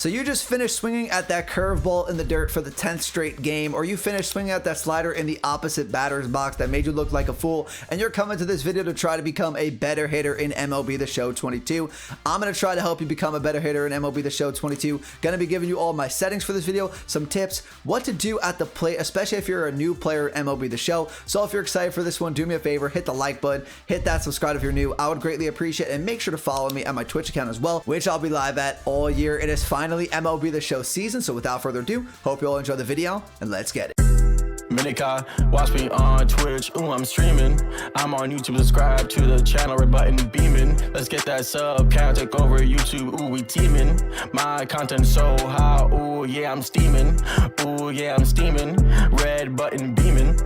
So you just finished swinging at that curveball in the dirt for the 10th straight game, or you finished swinging at that slider in the opposite batter's box that made you look like a fool, and you're coming to this video to try to become a better hitter in MLB The Show 22. I'm going to try to help you become a better hitter in MLB The Show 22. Going to be giving you all my settings for this video, some tips, what to do at the plate, especially if you're a new player in MLB The Show. So if you're excited for this one, do me a favor, hit the like button, hit that subscribe if you're new. I would greatly appreciate it, and make sure to follow me at my Twitch account as well, which I'll be live at all year. It is finally MLB The Show season, so without further ado, hope you all enjoy the video, and let's get it. Minika, watch me on Twitch, ooh, I'm streaming. I'm on YouTube, subscribe to the channel, red button beaming. Let's get that sub count, take over YouTube, ooh, we teaming. My content so high, ooh, yeah, I'm steaming. Ooh, yeah, I'm steaming. Red button beaming.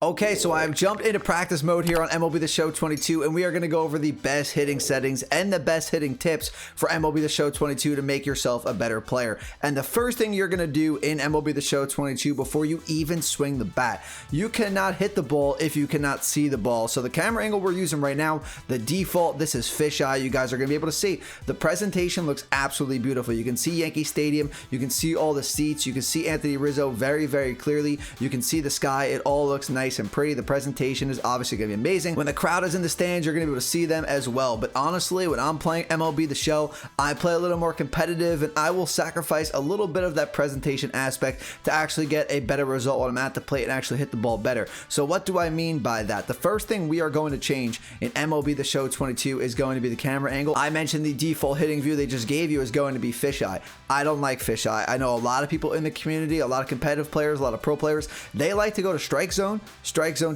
Okay, so I've jumped into practice mode here on MLB The Show 22, and we are going to go over the best hitting settings and the best hitting tips for MLB The Show 22 to make yourself a better player. And the first thing you're going to do in MLB The Show 22 before you even swing the bat, you cannot hit the ball if you cannot see the ball. So the camera angle we're using right now, the default, this is fisheye. You guys are going to be able to see the presentation looks absolutely beautiful. You can see Yankee Stadium, you can see all the seats, you can see Anthony Rizzo very, very clearly. You can see the sky. It all looks nice and pretty. The presentation is obviously going to be amazing. When the crowd is in the stands, you're going to be able to see them as well. But honestly, when I'm playing MLB The Show, I play a little more competitive, and I will sacrifice a little bit of that presentation aspect to actually get a better result when I'm at the plate and actually hit the ball better. So what do I mean by that? The first thing we are going to change in MLB The Show 22 is going to be the camera angle. I mentioned the default hitting view they just gave you is going to be fisheye. I don't like fisheye. I know a lot of people in the community, a lot of competitive players, a lot of pro players, they like to go to strike zone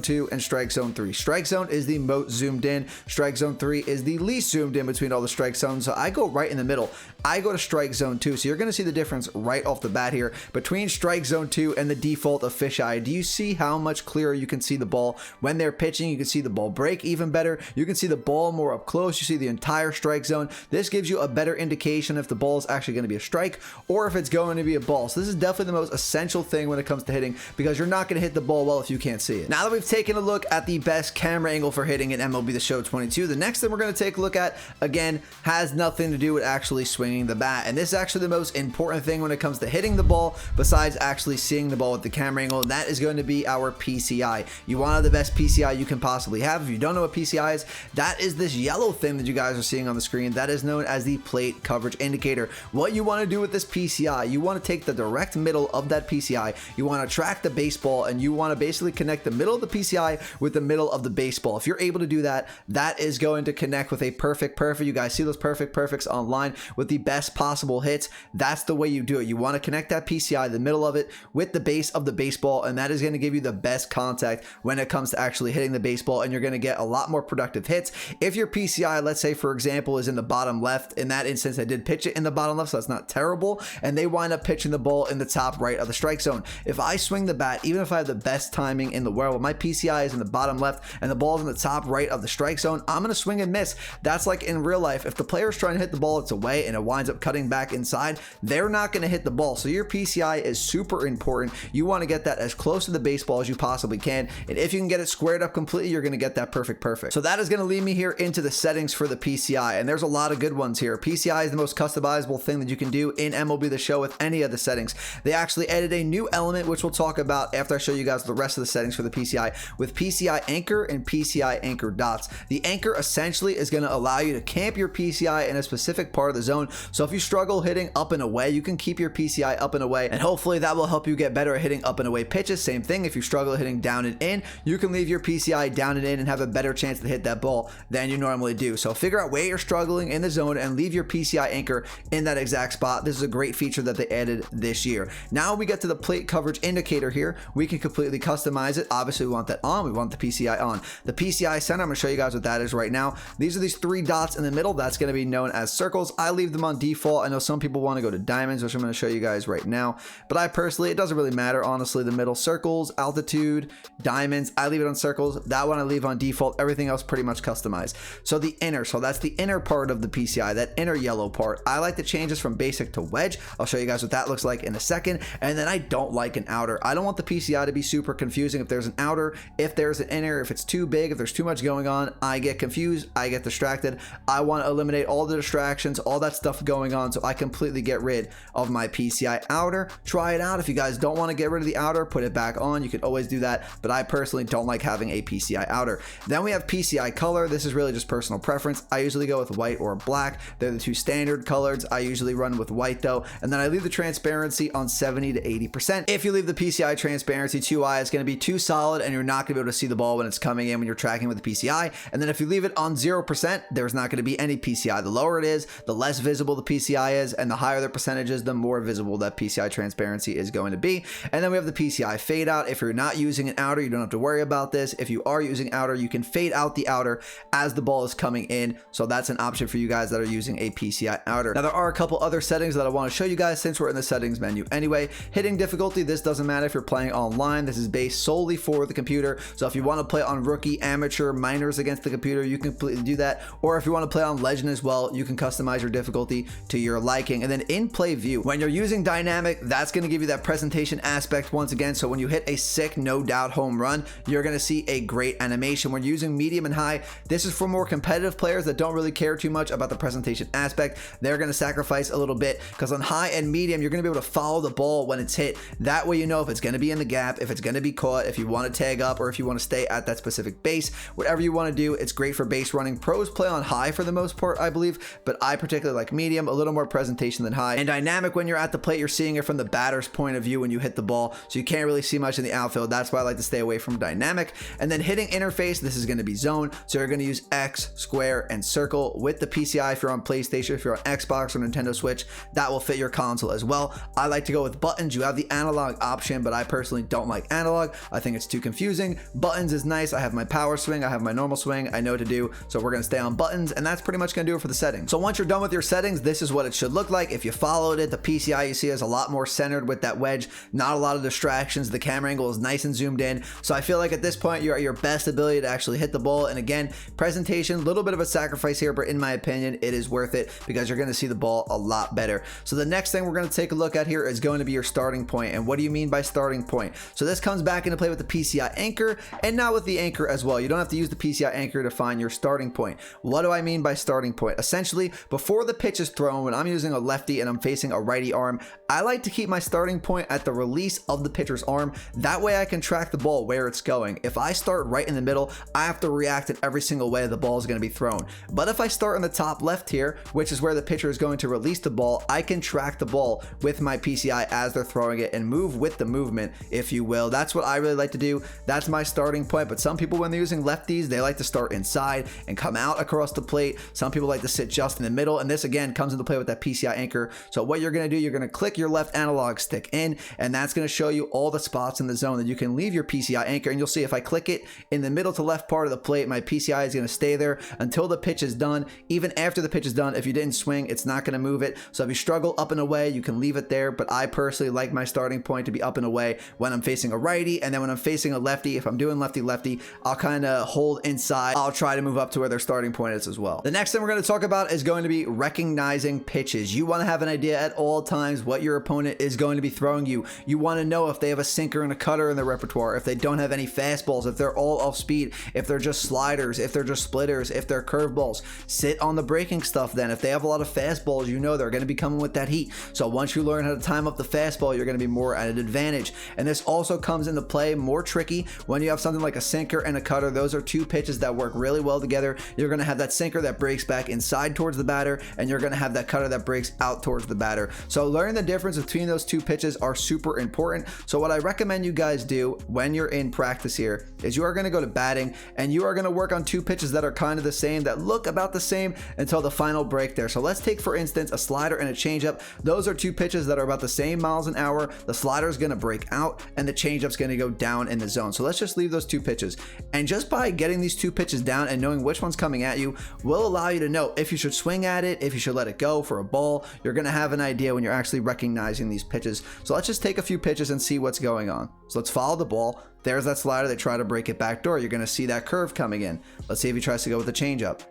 2, and strike zone 3. Strike zone is the most zoomed in. Strike zone 3 is the least zoomed in between all the strike zones. So I go right in the middle. I go to strike zone 2. So you're going to see the difference right off the bat here between strike zone 2 and the default of fisheye. Do you see how much clearer you can see the ball when they're pitching? You can see the ball break even better. You can see the ball more up close. You see the entire strike zone. This gives you a better indication if the ball is actually going to be a strike or if it's going to be a ball. So this is definitely the most essential thing when it comes to hitting, because you're not going to hit the ball well if you can't see it. Now that we've taken a look at the best camera angle for hitting in MLB The Show 22, the next thing we're going to take a look at, again, has nothing to do with actually swinging the bat. And this is actually the most important thing when it comes to hitting the ball, besides actually seeing the ball with the camera angle, and that is going to be our PCI. You want to have the best PCI you can possibly have. If you don't know what PCI is, that is this yellow thing that you guys are seeing on the screen. That is known as the plate coverage indicator. What you want to do with this PCI, you want to take the direct middle of that PCI, you want to track the baseball, and you want to basically connect the middle of the PCI with the middle of the baseball. If you're able to do that, that is going to connect with a perfect. You guys see those perfects online with the best possible hits. That's the way you do it. You want to connect that PCI, the middle of it, with the base of the baseball, and that is going to give you the best contact when it comes to actually hitting the baseball, and you're going to get a lot more productive hits. If your PCI, let's say for example, is in the bottom left, in that instance I did pitch it in the bottom left, so that's not terrible, and they wind up pitching the ball in the top right of the strike zone. If I swing the bat, even if I have the best timing in the world, my PCI is in the bottom left and the ball's in the top right of the strike zone, I'm going to swing and miss. That's like in real life. If the player's trying to hit the ball, it's away and it winds up cutting back inside, they're not going to hit the ball. So your PCI is super important. You want to get that as close to the baseball as you possibly can, and if you can get it squared up completely, you're going to get that perfect. So that is going to lead me here into the settings for the PCI, and there's a lot of good ones here. PCI is the most customizable thing that you can do in MLB The Show with any of the settings. They actually added a new element, which we'll talk about after I show you guys the rest of the settings for the PCI, with PCI anchor and PCI anchor dots. The anchor essentially is going to allow you to camp your PCI in a specific part of the zone. So if you struggle hitting up and away, you can keep your PCI up and away, and hopefully that will help you get better at hitting up and away pitches. Same thing, if you struggle hitting down and in, you can leave your PCI down and in and have a better chance to hit that ball than you normally do. So figure out where you're struggling in the zone and leave your PCI anchor in that exact spot. This is a great feature that they added this year. Now we get to the plate coverage indicator here. We can completely customize it. Obviously we want that on. We want the PCI on. The PCI center, I'm going to show you guys what that is right now. These are these 3 dots in the middle. That's going to be known as circles. I leave them on default. I know some people want to go to diamonds, which I'm going to show you guys right now, but I personally, it doesn't really matter, honestly. The middle, circles, altitude, diamonds, I leave it on circles. That one I leave on default. Everything else pretty much customized. So the inner, so that's the inner part of the PCI, that inner yellow part. I like to change this from basic to wedge. I'll show you guys what that looks like in a second. And then I don't like an outer. I don't want the PCI to be super confusing. If there's an outer, if there's an inner, if it's too big, if there's too much going on, I get confused, I get distracted. I want to eliminate all the distractions, all that stuff stuff going on, so I completely get rid of my PCI outer. Try it out. If you guys don't want to get rid of the outer, put it back on. You can always do that, but I personally don't like having a PCI outer. Then we have PCI color. This is really just personal preference. I usually go with white or black. They're the two standard colors. I usually run with white though, and then I leave the transparency on 70 to 80%. If you leave the PCI transparency too high, it's going to be too solid and you're not going to be able to see the ball when it's coming in when you're tracking with the PCI. And then if you leave it on 0%, there's not going to be any PCI. The lower it is, the less visible the PCI is, and the higher the percentages, the more visible that PCI transparency is going to be. And then we have the PCI fade out. If you're not using an outer, you don't have to worry about this. If you are using outer, you can fade out the outer as the ball is coming in. So that's an option for you guys that are using a PCI outer. Now there are a couple other settings that I want to show you guys since we're in the settings menu anyway. Hitting difficulty, this doesn't matter if you're playing online. This is based solely for the computer. So if you want to play on rookie, amateur, minors against the computer, you can completely do that. Or if you want to play on legend as well, you can customize your difficulty to your liking. And then in play view, when you're using dynamic, that's going to give you that presentation aspect once again. So when you hit a sick, no doubt home run, you're going to see a great animation. When you're using medium and high, this is for more competitive players that don't really care too much about the presentation aspect. They're going to sacrifice a little bit because on high and medium, you're going to be able to follow the ball when it's hit. That way you know if it's going to be in the gap, if it's going to be caught, if you want to tag up, or if you want to stay at that specific base. Whatever you want to do, it's great for base running. Pros play on high for the most part, I believe, but I particularly like medium, a little more presentation than high. And dynamic, when you're at the plate, you're seeing it from the batter's point of view when you hit the ball, so you can't really see much in the outfield. That's why I like to stay away from dynamic. And then hitting interface, this is going to be zone, so you're going to use X, square, and circle with the PCI. If you're on PlayStation, if you're on Xbox or Nintendo Switch, that will fit your console as well. I like to go with buttons. You have the analog option, but I personally don't like analog. I think it's too confusing. Buttons is nice. I have my power swing, I have my normal swing, I know what to do, so we're going to stay on buttons, and that's pretty much going to do it for the settings. So once you're done with your settings, this is what it should look like. If you followed it, the PCI you see is a lot more centered with that wedge, not a lot of distractions. The camera angle is nice and zoomed in, so I feel like at this point you're at your best ability to actually hit the ball. And again, presentation, a little bit of a sacrifice here, but in my opinion it is worth it because you're going to see the ball a lot better. So the next thing we're going to take a look at here is going to be your starting point. And what do you mean by starting point? So this comes back into play with the PCI anchor and not with the anchor as well. You don't have to use the PCI anchor to find your starting point. What do I mean by starting point? Essentially, before the pitch is thrown, when I'm using a lefty and I'm facing a righty arm, I like to keep my starting point at the release of the pitcher's arm. That way I can track the ball where it's going. If I start right in the middle, I have to react in every single way the ball is going to be thrown. But if I start in the top left here, which is where the pitcher is going to release the ball, I can track the ball with my PCI as they're throwing it and move with the movement, if you will. That's what I really like to do. That's my starting point. But some people, when they're using lefties, they like to start inside and come out across the plate. Some people like to sit just in the middle, and this again comes into play with that PCI anchor. So what you're going to do, you're going to click your left analog stick in, and that's going to show you all the spots in the zone that you can leave your PCI anchor. And you'll see if I click it in the middle to left part of the plate, my PCI is going to stay there until the pitch is done. Even after the pitch is done, if you didn't swing, it's not going to move it. So if you struggle up and away, you can leave it there. But I personally like my starting point to be up and away when I'm facing a righty, and then when I'm facing a lefty, if I'm doing lefty, I'll kind of hold inside. I'll try to move up to where their starting point is as well. The next thing we're going to talk about is going to be recognizing pitches. You want to have an idea at all times what your opponent is going to be throwing you. You want to know if they have a sinker and a cutter in their repertoire, if they don't have any fastballs, if they're all off speed, if they're just sliders, if they're just splitters, if they're curveballs. Sit on the breaking stuff then. If they have a lot of fastballs, you know they're going to be coming with that heat. So once you learn how to time up the fastball, you're going to be more at an advantage. And this also comes into play more tricky when you have something like a sinker and a cutter. Those are two pitches that work really well together. You're going to have that sinker that breaks back inside towards the batter, and you're going to have that cutter that breaks out towards the batter. So learning the difference between those two pitches are super important. So what I recommend you guys do when you're in practice here is you are going to go to batting, and you are going to work on two pitches that are kind of the same, that look about the same until the final break there. So let's take, for instance, a slider and a changeup. Those are two pitches that are about the same miles an hour. The slider is going to break out, and the changeup's going to go down in the zone. So let's just leave those two pitches. And just by getting these two pitches down and knowing which one's coming at you will allow you to know if you should swing at it, if you should let it go for a ball. You're going to have an idea when you're actually recognizing these pitches. So let's just take a few pitches and see what's going on. So let's follow the ball. There's that slider. They try to break it back door. You're going to see that curve coming in. Let's see if he tries to go with the changeup.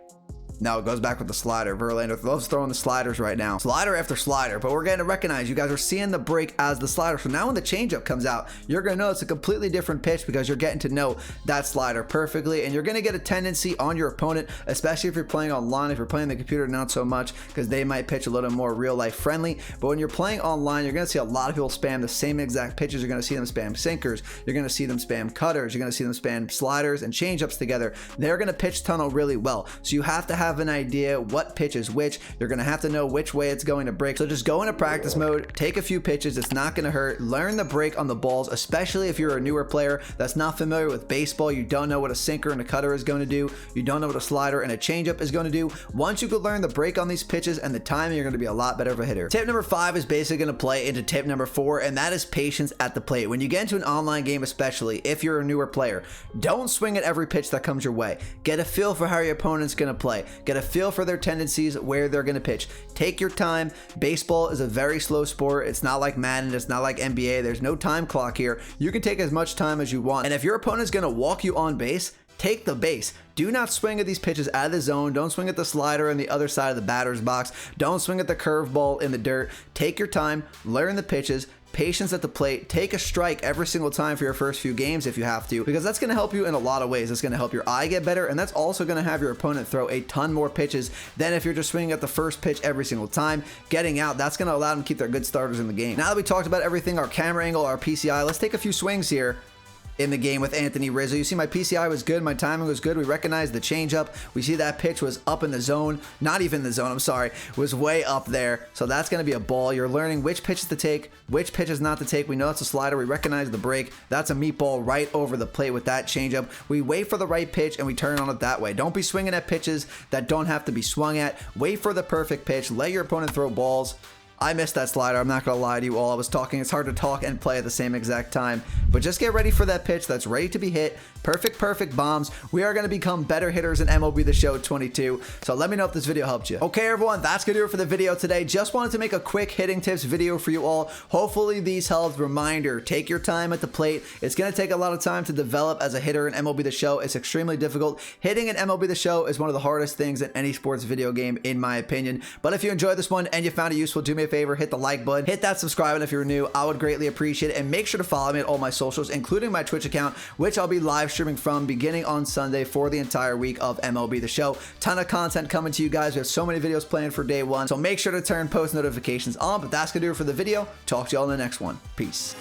Now it goes back with the slider. Verlander loves throwing the sliders right now. Slider after slider, but we're getting to recognize you guys are seeing the break as the slider. So now when the changeup comes out, you're going to know it's a completely different pitch because you're getting to know that slider perfectly, and you're going to get a tendency on your opponent, especially if you're playing online. If you're playing the computer, not so much, because they might pitch a little more real life friendly. But when you're playing online, you're going to see a lot of people spam the same exact pitches. You're going to see them spam sinkers. You're going to see them spam cutters. You're going to see them spam sliders and changeups together. They're going to pitch tunnel really well. So you have to have an idea what pitch is which. You're going to have to know which way it's going to break. So just go into practice mode, take a few pitches. It's not going to hurt. Learn the break on the balls, especially if you're a newer player that's not familiar with baseball. You don't know what a sinker and a cutter is going to do. You don't know what a slider and a changeup is going to do. Once you could learn the break on these pitches and the timing, you're going to be a lot better of a hitter. Tip number 5 is basically going to play into tip number 4, and that is patience at the plate. When you get into an online game, especially if you're a newer player, don't swing at every pitch that comes your way. Get a feel for how your opponent's going to play. Get a feel for their tendencies, where they're going to pitch. Take your time. Baseball is a very slow sport. It's not like Madden. It's not like NBA. There's no time clock here. You can take as much time as you want. And if your opponent's going to walk you on base, take the base. Do not swing at these pitches out of the zone. Don't swing at the slider on the other side of the batter's box. Don't swing at the curveball in the dirt. Take your time. Learn the pitches. Patience at the plate. Take a strike every single time for your first few games if you have to, because that's going to help you in a lot of ways. It's going to help your eye get better, and that's also going to have your opponent throw a ton more pitches than if you're just swinging at the first pitch every single time. Getting out, that's going to allow them to keep their good starters in the game. Now that we talked about everything, our camera angle, our PCI, let's take a few swings here in the game with Anthony Rizzo. You see my PCI was good, my timing was good. We recognized the changeup. We see that pitch was up in the zone, not even the zone, I'm sorry, was way up there. So that's going to be a ball. You're learning which pitches to take, which pitches not to take. We know it's a slider. We recognize the break. That's a meatball right over the plate with that changeup. We wait for the right pitch and we turn on it that way. Don't be swinging at pitches that don't have to be swung at. Wait for the perfect pitch. Let your opponent throw balls. I missed that slider. I'm not going to lie to you all. I was talking. It's hard to talk and play at the same exact time. But just get ready for that pitch that's ready to be hit. Perfect bombs. We are going to become better hitters in MLB The Show 22. So let me know if this video helped you. Okay, everyone. That's going to do it for the video today. Just wanted to make a quick hitting tips video for you all. Hopefully these helped. Reminder, take your time at the plate. It's going to take a lot of time to develop as a hitter in MLB The Show. It's extremely difficult. Hitting in MLB The Show is one of the hardest things in any sports video game, in my opinion. But if you enjoyed this one and you found it useful, do me a favor, hit the like button, hit that subscribe button if you're new. I would greatly appreciate it, and make sure to follow me at all my socials, including my Twitch account, which I'll be live streaming from beginning on Sunday for the entire week of MLB The Show. Ton of content coming to you guys. We have so many videos planned for day one, so make sure to turn post notifications on. But that's gonna do it for the video. Talk to y'all in the next one. Peace.